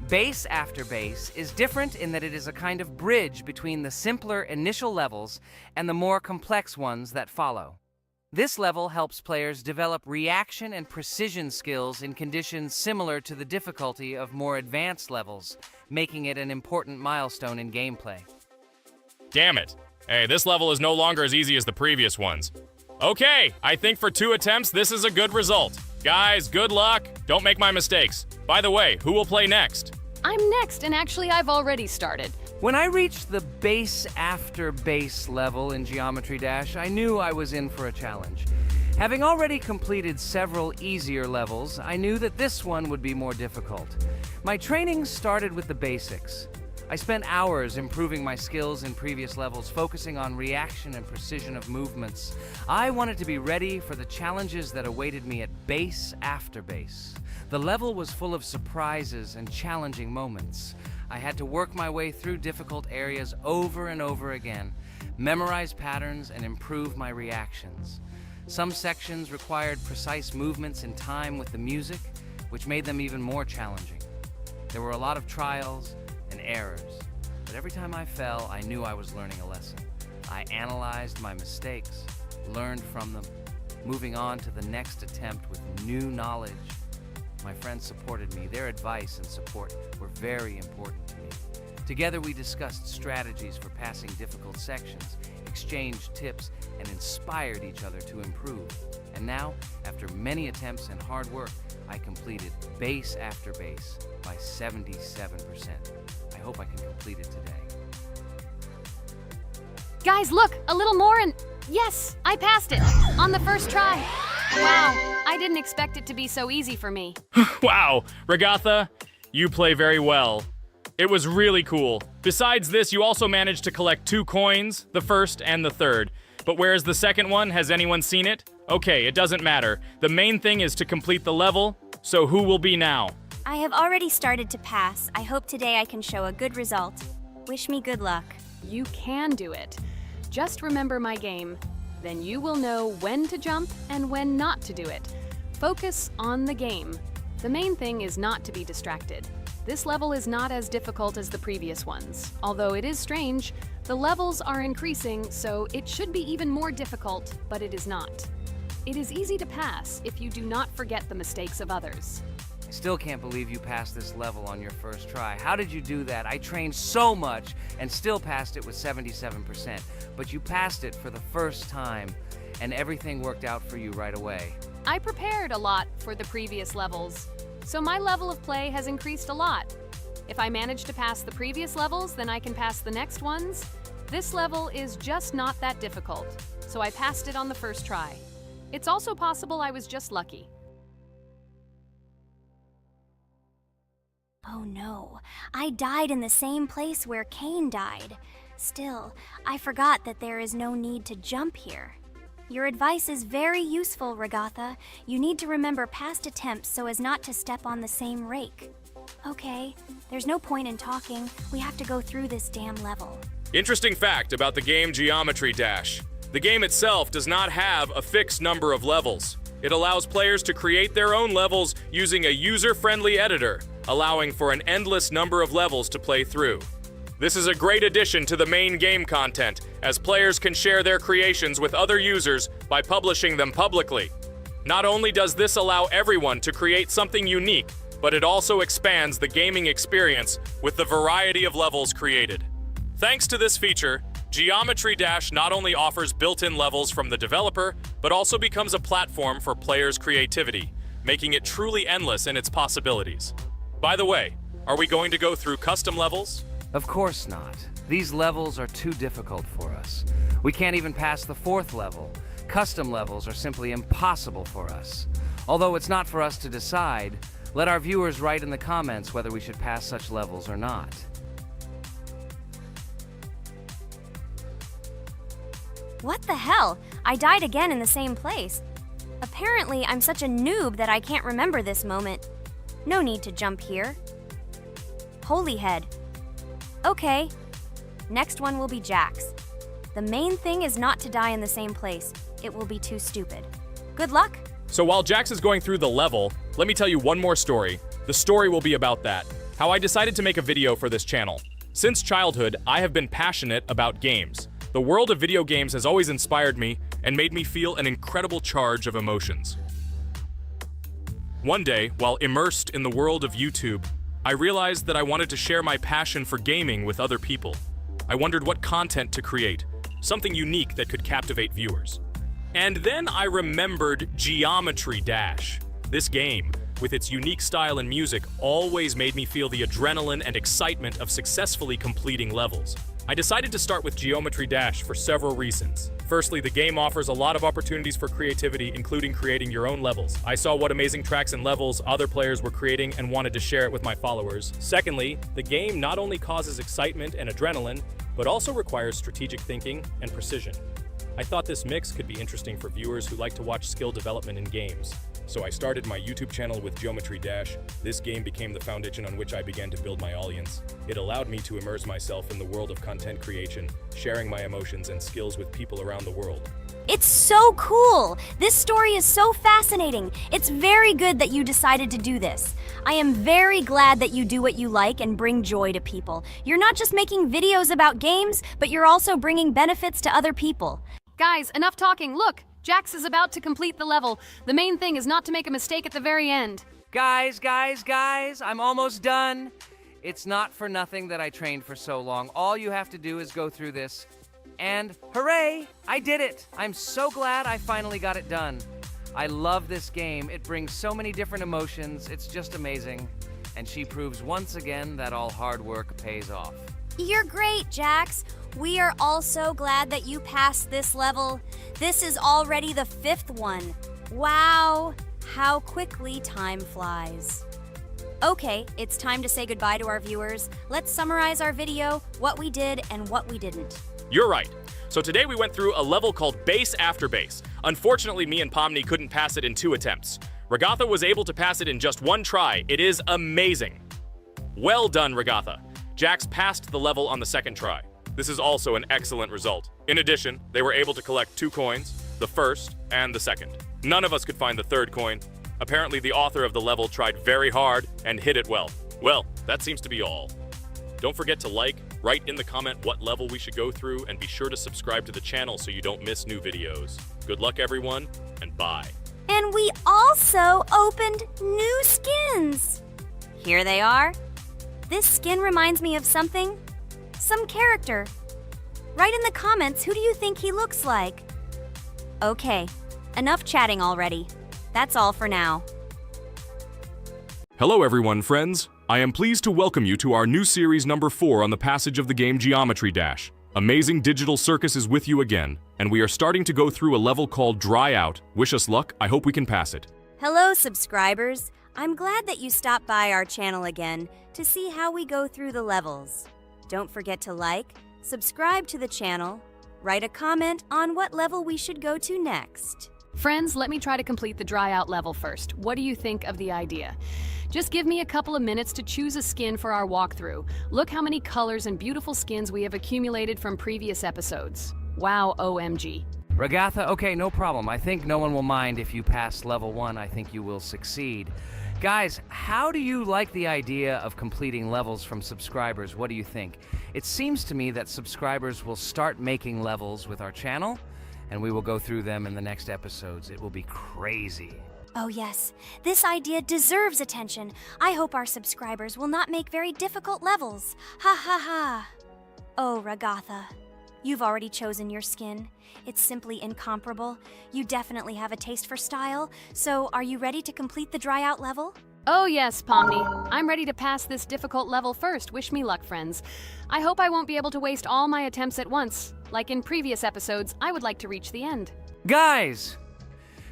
Base After Base is different in that it is a kind of bridge between the simpler initial levels and the more complex ones that follow. This level helps players develop reaction and precision skills in conditions similar to the difficulty of more advanced levels, making it an important milestone in gameplay. Damn it. Hey, this level is no longer as easy as the previous ones. Okay, I think for 2 attempts, this is a good result. Guys, good luck. Don't make my mistakes. By the way, who will play next? I'm next, and actually I've already started. When I reached the Base After Base level in Geometry Dash, I knew I was in for a challenge. Having already completed several easier levels, I knew that this one would be more difficult. My training started with the basics. I spent hours improving my skills in previous levels, focusing on reaction and precision of movements. I wanted to be ready for the challenges that awaited me at Base After Base. The level was full of surprises and challenging moments. I had to work my way through difficult areas over and over again, memorize patterns, and improve my reactions. Some sections required precise movements in time with the music, which made them even more challenging. There were a lot of trials and errors, but every time I fell, I knew I was learning a lesson. I analyzed my mistakes, learned from them, moving on to the next attempt with new knowledge. My friends supported me. Their advice and support were very important to me. Together we discussed strategies for passing difficult sections, exchanged tips, and inspired each other to improve. And now, after many attempts and hard work, I completed Base After Base by 77%. I hope I can complete it today. Guys, look, a little more and yes, I passed it on the first try. Wow, I didn't expect it to be so easy for me. Wow, Regatha, you play very well. It was really cool. Besides this, you also managed to collect 2 coins, the first and the third. But where's the second one? Has anyone seen it? Okay, it doesn't matter. The main thing is to complete the level, so who will be now? I have already started to pass. I hope today I can show a good result. Wish me good luck. You can do it. Just remember my game. Then you will know when to jump and when not to do it. Focus on the game. The main thing is not to be distracted. This level is not as difficult as the previous ones. Although it is strange, the levels are increasing, so it should be even more difficult, but it is not. It is easy to pass if you do not forget the mistakes of others. I still can't believe you passed this level on your first try. How did you do that? I trained so much and still passed it with 77%. But you passed it for the first time, and everything worked out for you right away. I prepared a lot for the previous levels, so my level of play has increased a lot. If I manage to pass the previous levels, then I can pass the next ones. This level is just not that difficult, so I passed it on the first try. It's also possible I was just lucky. Oh no, I died in the same place where Cain died. Still, I forgot that there is no need to jump here. Your advice is very useful, Regatha. You need to remember past attempts so as not to step on the same rake. Okay, there's no point in talking. We have to go through this damn level. Interesting fact about the game Geometry Dash. The game itself does not have a fixed number of levels. It allows players to create their own levels using a user-friendly editor, allowing for an endless number of levels to play through. This is a great addition to the main game content, as players can share their creations with other users by publishing them publicly. Not only does this allow everyone to create something unique, but it also expands the gaming experience with the variety of levels created. Thanks to this feature, Geometry Dash not only offers built-in levels from the developer, but also becomes a platform for players' creativity, making it truly endless in its possibilities. By the way, are we going to go through custom levels? Of course not. These levels are too difficult for us. We can't even pass the 4th level. Custom levels are simply impossible for us. Although it's not for us to decide, let our viewers write in the comments whether we should pass such levels or not. What the hell? I died again in the same place. Apparently, I'm such a noob that I can't remember this moment. No need to jump here. Holy head. Okay. Next one will be Jax. The main thing is not to die in the same place. It will be too stupid. Good luck. So while Jax is going through the level, let me tell you one more story. The story will be about that. How I decided to make a video for this channel. Since childhood, I have been passionate about games. The world of video games has always inspired me and made me feel an incredible charge of emotions. One day, while immersed in the world of YouTube, I realized that I wanted to share my passion for gaming with other people. I wondered what content to create, something unique that could captivate viewers. And then I remembered Geometry Dash. This game, with its unique style and music, always made me feel the adrenaline and excitement of successfully completing levels. I decided to start with Geometry Dash for several reasons. Firstly, the game offers a lot of opportunities for creativity, including creating your own levels. I saw what amazing tracks and levels other players were creating and wanted to share it with my followers. Secondly, the game not only causes excitement and adrenaline, but also requires strategic thinking and precision. I thought this mix could be interesting for viewers who like to watch skill development in games. So I started my YouTube channel with Geometry Dash. This game became the foundation on which I began to build my audience. It allowed me to immerse myself in the world of content creation, sharing my emotions and skills with people around the world. It's so cool! This story is so fascinating. It's very good that you decided to do this. I am very glad that you do what you like and bring joy to people. You're not just making videos about games, but you're also bringing benefits to other people. Guys, enough talking. Look, Jax is about to complete the level. The main thing is not to make a mistake at the very end. Guys, I'm almost done. It's not for nothing that I trained for so long. All you have to do is go through this. And hooray, I did it. I'm so glad I finally got it done. I love this game. It brings so many different emotions. It's just amazing. And she proves once again that all hard work pays off. You're great, Jax. We are all so glad that you passed this level. This is already the 5th one. Wow, how quickly time flies. Okay, it's time to say goodbye to our viewers. Let's summarize our video, what we did and what we didn't. You're right. So today we went through a level called Base After Base. Unfortunately, me and Pomni couldn't pass it in 2 attempts. Ragatha was able to pass it in just 1 try. It is amazing. Well done, Ragatha. Jax passed the level on the 2nd try. This is also an excellent result. In addition, they were able to collect 2 coins, the 1st and the 2nd. None of us could find the 3rd coin. Apparently, the author of the level tried very hard and hit it well. Well, that seems to be all. Don't forget to like, write in the comment what level we should go through, and be sure to subscribe to the channel so you don't miss new videos. Good luck, everyone, and bye. And we also opened new skins. Here they are. This skin reminds me of something. Some character. Write in the comments, who do you think he looks like? Okay, enough chatting already. That's all for now. Hello everyone, friends. I am pleased to welcome you to our new series number 4 on the passage of the game Geometry Dash. Amazing Digital Circus is with you again, and we are starting to go through a level called Dry Out. Wish us luck, I hope we can pass it. Hello, subscribers. I'm glad that you stopped by our channel again to see how we go through the levels. Don't forget to like, subscribe to the channel, write a comment on what level we should go to next. Friends, let me try to complete the dry out level first. What do you think of the idea? Just give me a couple of minutes to choose a skin for our walkthrough. Look how many colors and beautiful skins we have accumulated from previous episodes. Wow, OMG. Ragatha, okay, no problem. I think no one will mind if you pass level 1. I think you will succeed. Guys, how do you like the idea of completing levels from subscribers? What do you think? It seems to me that subscribers will start making levels with our channel, and we will go through them in the next episodes. It will be crazy. Oh yes, this idea deserves attention. I hope our subscribers will not make very difficult levels. Ha ha ha. Oh, Ragatha, you've already chosen your skin. It's simply incomparable. You definitely have a taste for style. So, are you ready to complete the dry out level? Oh yes, Pomni. I'm ready to pass this difficult level first. Wish me luck, friends. I hope I won't be able to waste all my attempts at once. Like in previous episodes, I would like to reach the end. Guys!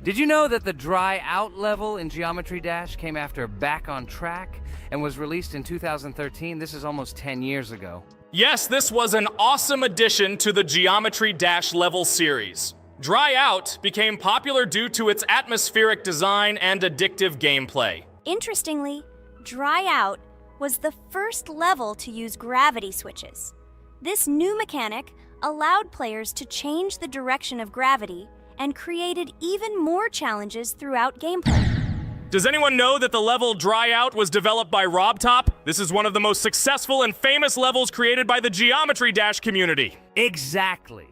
Did you know that the Dry Out level in Geometry Dash came after Back on Track and was released in 2013? This is almost 10 years ago. Yes, this was an awesome addition to the Geometry Dash level series. Dry Out became popular due to its atmospheric design and addictive gameplay. Interestingly, Dry Out was the first level to use gravity switches. This new mechanic allowed players to change the direction of gravity and created even more challenges throughout gameplay. Does anyone know that the level Dry Out was developed by RobTop? This is one of the most successful and famous levels created by the Geometry Dash community. Exactly.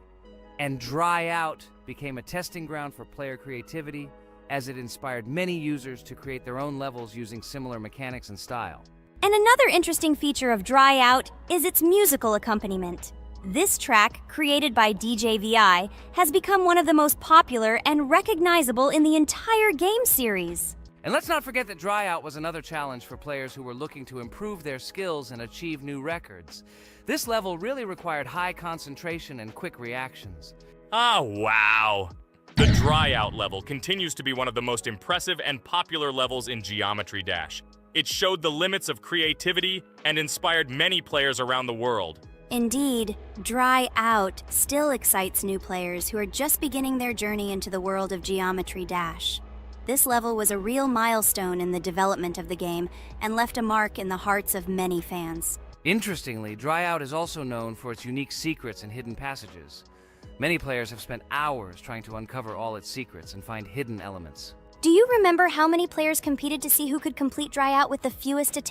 And Dry Out became a testing ground for player creativity, as it inspired many users to create their own levels using similar mechanics and style. And another interesting feature of Dry Out is its musical accompaniment. This track, created by DJ VI, has become one of the most popular and recognizable in the entire game series. And let's not forget that Dry Out was another challenge for players who were looking to improve their skills and achieve new records. This level really required high concentration and quick reactions. Oh, wow. The Dry Out level continues to be one of the most impressive and popular levels in Geometry Dash. It showed the limits of creativity and inspired many players around the world. Indeed, Dry Out still excites new players who are just beginning their journey into the world of Geometry Dash. This level was a real milestone in the development of the game and left a mark in the hearts of many fans. Interestingly, Dry Out is also known for its unique secrets and hidden passages. Many players have spent hours trying to uncover all its secrets and find hidden elements. Do you remember how many players competed to see who could complete Dry Out with the fewest attempts?